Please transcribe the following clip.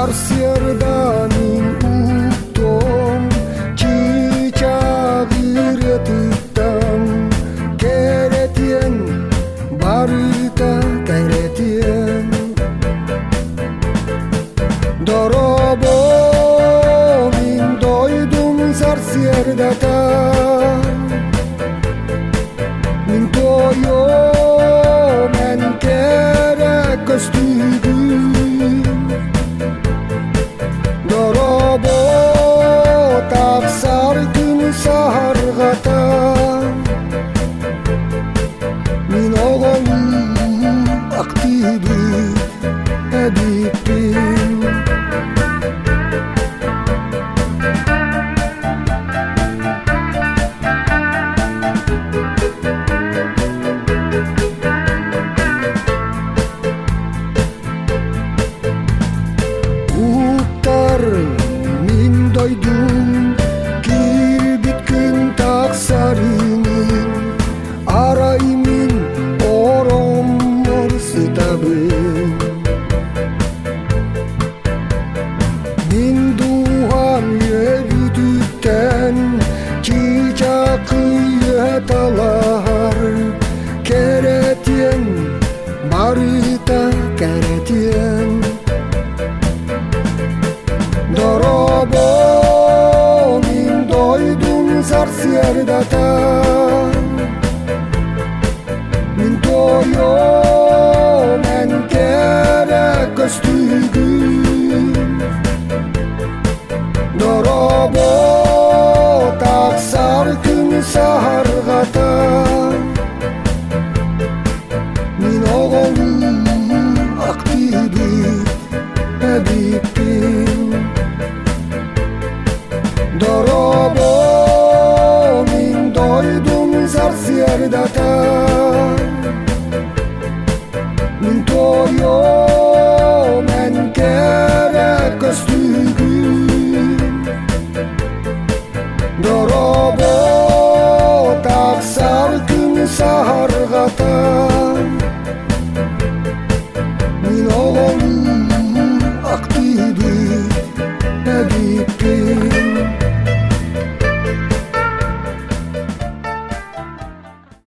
Sarsiardanin utom Cicagiretitam Keretien Barita keretien Dorobo min doydum sarsiardata Min toyo men kerek köstügüm Dorobo taksar gün sahargata Min oğlu aktivit edipim Min doydum kirbit gün taksarinin Araymin oromor sitabın Min duhan yürüdükten Cicakı yetalar Keretien barita keretien Dorobo min doydum sarsiardata Min toyo men kerek köstügüm Dorobo taksar gün sahargata Min oğlu aktivit edipim Dorobo min doydum sarsiardata Min toyo men kerek köstügüm Dorobo taksar gün sahargata